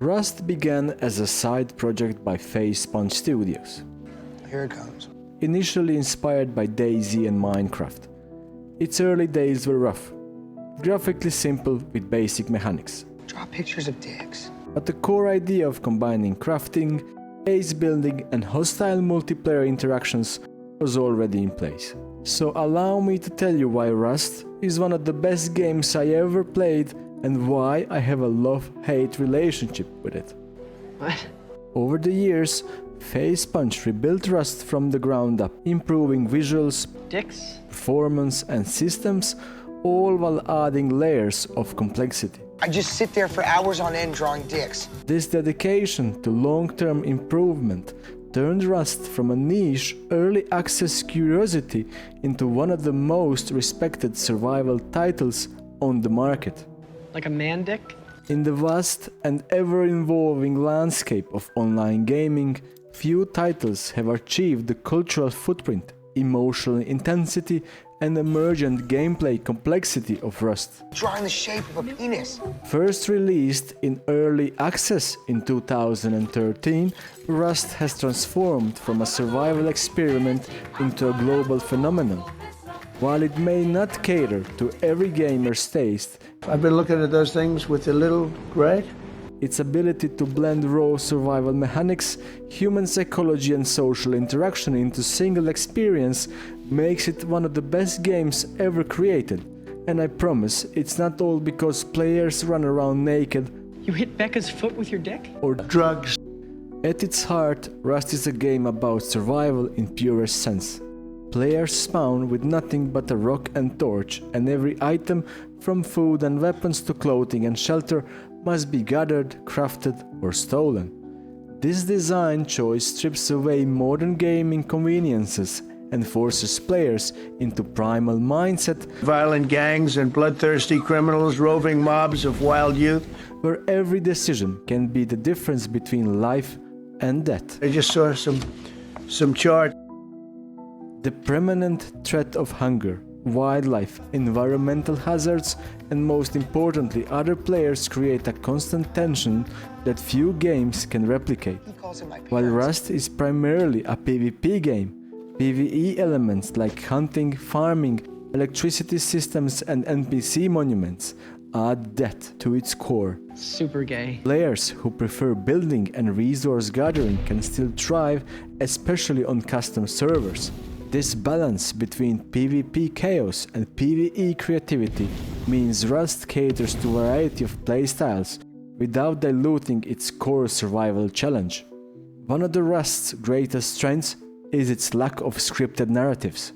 Rust began as a side project by Facepunch Studios. Here it comes. Initially inspired by DayZ and Minecraft. Its early days were rough, graphically simple with basic mechanics. Draw pictures of dicks. But the core idea of combining crafting, base building and hostile multiplayer interactions was already in place. So allow me to tell you why Rust is one of the best games I ever played and why I have a love-hate relationship with it. What? Over the years, Facepunch rebuilt Rust from the ground up, improving visuals, Dicks? performance and systems, all while adding layers of complexity. I just sit there for hours on end drawing dicks. This dedication to long-term improvement turned Rust from a niche early access curiosity into one of the most respected survival titles on the market. Like a man dick? In the vast and ever-evolving landscape of online gaming, few titles have achieved the cultural footprint, emotional intensity and emergent gameplay complexity of Rust. Drawing the shape of a penis. First released in early access in 2013, Rust has transformed from a survival experiment into a global phenomenon. While it may not cater to every gamer's taste, I've been looking at those things with the little gray. its ability to blend raw survival mechanics, human psychology and social interaction into single experience makes it one of the best games ever created. And I promise, it's not all because players run around naked. You hit Becca's foot with your dick? Or Drugs. at its heart, Rust is a game about survival in purest sense. Players spawn with nothing but a rock and torch, and every item, from food and weapons to clothing and shelter, must be gathered, crafted or stolen. This design choice strips away modern gaming conveniences and forces players into primal mindset Violent gangs and bloodthirsty criminals, roving mobs of wild youth. where every decision can be the difference between life and death. I just saw some chart. The permanent threat of hunger, wildlife, environmental hazards, and most importantly, other players create a constant tension that few games can replicate. He calls it my While parents. Rust is primarily a PvP game, PvE elements like hunting, farming, electricity systems, and NPC monuments add depth to its core. Super gay. Players who prefer building and resource gathering can still thrive, especially on custom servers. This balance between PvP chaos and PvE creativity means Rust caters to a variety of playstyles without diluting its core survival challenge. One of the Rust's greatest strengths is its lack of scripted narratives.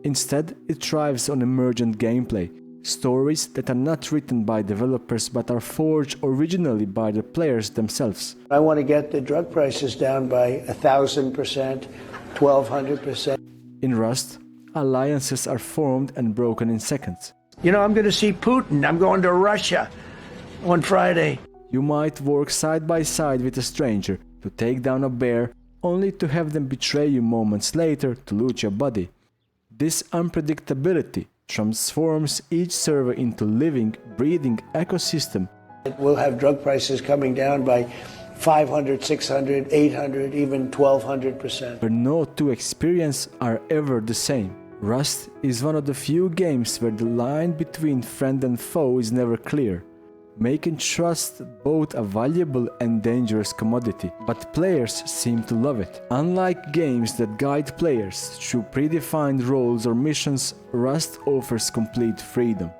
Instead, it thrives on emergent gameplay, stories that are not written by developers but are forged originally by the players themselves. I want to get the drug prices down by 1,000%, 1,200%. In Rust, alliances are formed and broken in seconds. You know, I'm going to see Putin. I'm going to Russia on Friday. You might work side by side with a stranger to take down a bear, only to have them betray you moments later to loot your body. This unpredictability transforms each server into living, breathing ecosystem. We'll have drug prices coming down by 500, 600, 800, even 1,200%. Where no two experiences are ever the same. Rust is one of the few games where the line between friend and foe is never clear, making trust both a valuable and dangerous commodity, but players seem to love it. Unlike games that guide players through predefined roles or missions, Rust offers complete freedom.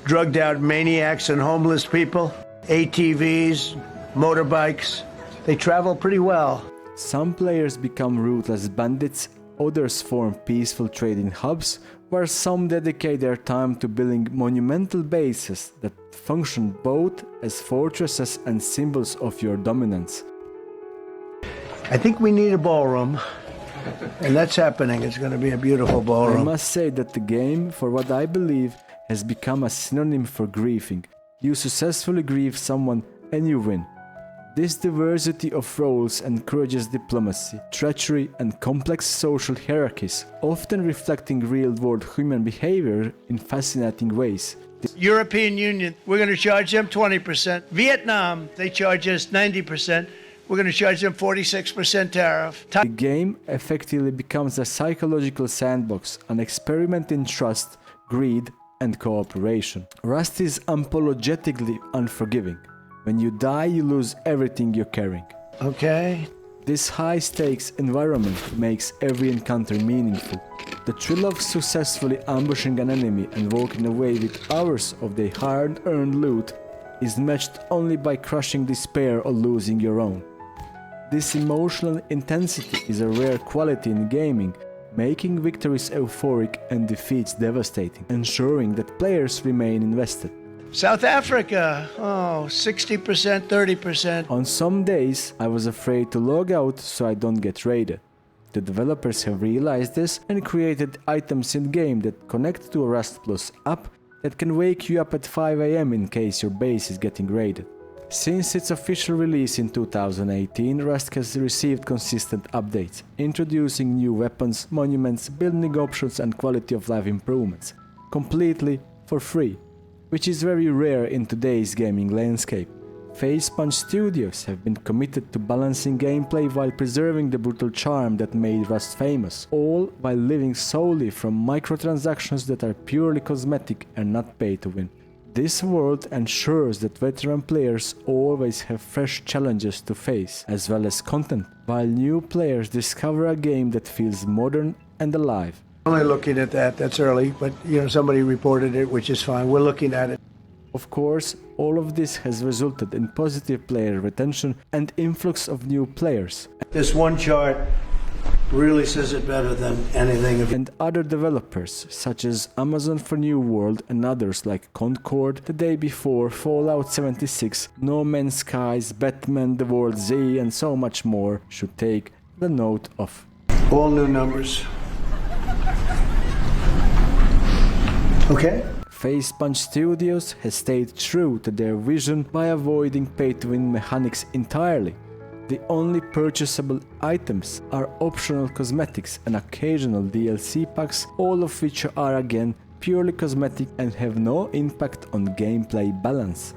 Drugged out maniacs and homeless people, ATVs, motorbikes, they travel pretty well. Some players become ruthless bandits, others form peaceful trading hubs, where some dedicate their time to building monumental bases that function both as fortresses and symbols of your dominance. I think we need a ballroom, and that's happening. It's going to be a beautiful I ballroom. must say that the game, for what I believe, has become a synonym for grieving. You successfully grieve someone and you win. This diversity of roles encourages diplomacy, treachery, and complex social hierarchies, often reflecting real-world human behavior in fascinating ways. European Union, we're going to charge them 20%. Vietnam, they charge us 90%. We're going to charge them 46% tariff. The game effectively becomes a psychological sandbox, an experiment in trust, greed, and cooperation. Rust is unapologetically unforgiving. When you die, you lose everything you're carrying. Okay. This high-stakes environment makes every encounter meaningful. The thrill of successfully ambushing an enemy and walking away with hours of their hard-earned loot is matched only by crushing despair or losing your own. This emotional intensity is a rare quality in gaming, making victories euphoric and defeats devastating, ensuring that players remain invested. South Africa, 60%, 30%. On some days, I was afraid to log out so I don't get raided. The developers have realized this and created items in-game that connect to a Rust Plus app that can wake you up at 5 AM in case your base is getting raided. Since its official release in 2018, Rust has received consistent updates, introducing new weapons, monuments, building options and quality of life improvements, completely for free, which is very rare in today's gaming landscape. Facepunch Studios have been committed to balancing gameplay while preserving the brutal charm that made Rust famous, all while living solely from microtransactions that are purely cosmetic and not pay to win. This world ensures that veteran players always have fresh challenges to face, as well as content, while new players discover a game that feels modern and alive. Only looking at that, that's early, but somebody reported it, which is fine. We're looking at it. Of course, all of this has resulted in positive player retention and influx of new players. This one chart really says it better than anything. And other developers, such as Amazon for New World and others like Concord, The Day Before, Fallout 76, No Man's Skies, Batman, The World Z, and so much more, should take the note of. All new numbers. Okay. Facepunch Studios has stayed true to their vision by avoiding pay-to-win mechanics entirely. The only purchasable items are optional cosmetics and occasional DLC packs, all of which are again purely cosmetic and have no impact on gameplay balance.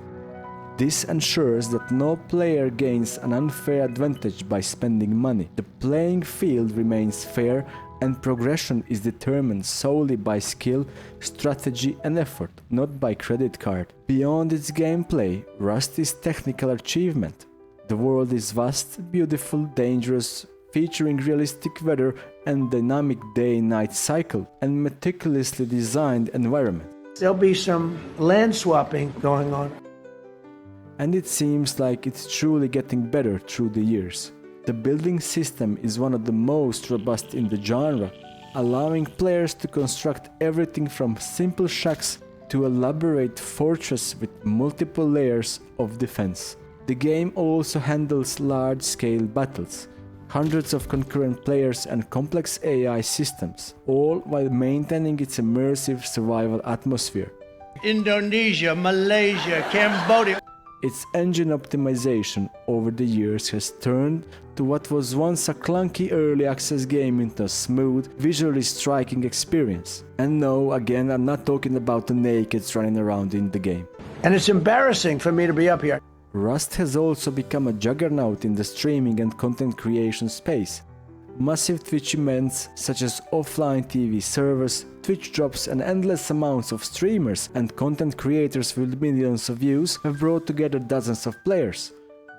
This ensures that no player gains an unfair advantage by spending money. The playing field remains fair and progression is determined solely by skill, strategy and effort, not by credit card. Beyond its gameplay, Rust is technical achievement. The world is vast, beautiful, dangerous, featuring realistic weather and dynamic day-night cycle, and meticulously designed environment. There'll be some land swapping going on. And it seems like it's truly getting better through the years. The building system is one of the most robust in the genre, allowing players to construct everything from simple shacks to elaborate fortresses with multiple layers of defense. The game also handles large-scale battles, hundreds of concurrent players and complex AI systems, all while maintaining its immersive survival atmosphere. Indonesia, Malaysia, Cambodia. Its engine optimization over the years has turned to what was once a clunky early access game into a smooth, visually striking experience. And no, again, I'm not talking about the nakeds running around in the game. And it's embarrassing for me to be up here. Rust has also become a juggernaut in the streaming and content creation space. Massive Twitch events such as offline TV servers, Twitch drops and endless amounts of streamers and content creators with millions of views have brought together dozens of players,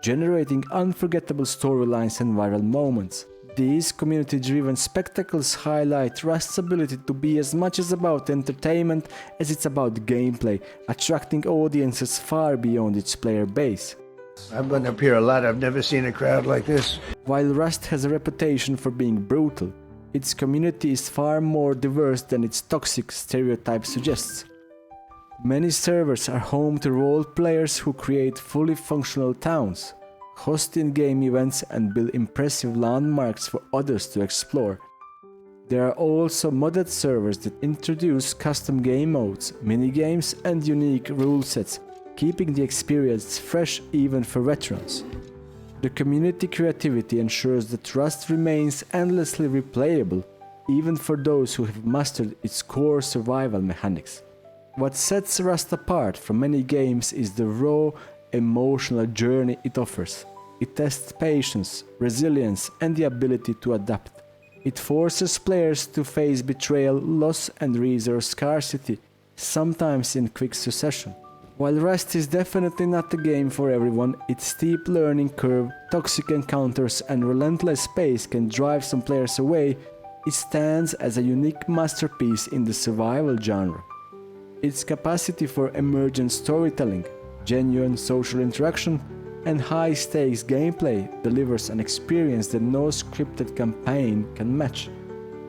generating unforgettable storylines and viral moments. These community-driven spectacles highlight Rust's ability to be as much as about entertainment as it's about gameplay, attracting audiences far beyond its player base. I've been up here a lot. I've never seen a crowd like this. While Rust has a reputation for being brutal, its community is far more diverse than its toxic stereotype suggests. Many servers are home to role players who create fully functional towns, host in-game events and build impressive landmarks for others to explore. There are also modded servers that introduce custom game modes, minigames and unique rule sets, keeping the experience fresh even for veterans. The community creativity ensures that Rust remains endlessly replayable, even for those who have mastered its core survival mechanics. What sets Rust apart from many games is the raw, emotional journey it offers. It tests patience, resilience, and the ability to adapt. It forces players to face betrayal, loss, and resource scarcity, sometimes in quick succession. While Rust is definitely not the game for everyone, its steep learning curve, toxic encounters, and relentless pace can drive some players away. It stands as a unique masterpiece in the survival genre. Its capacity for emergent storytelling, genuine social interaction, and high-stakes gameplay delivers an experience that no scripted campaign can match.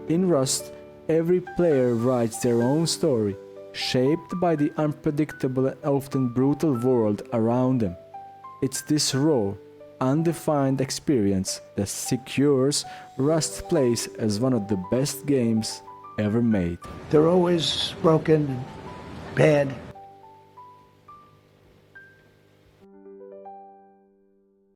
In Rust, every player writes their own story, shaped by the unpredictable and often brutal world around them. It's this raw, undefined experience that secures Rust's place as one of the best games ever made. They're always broken, bad,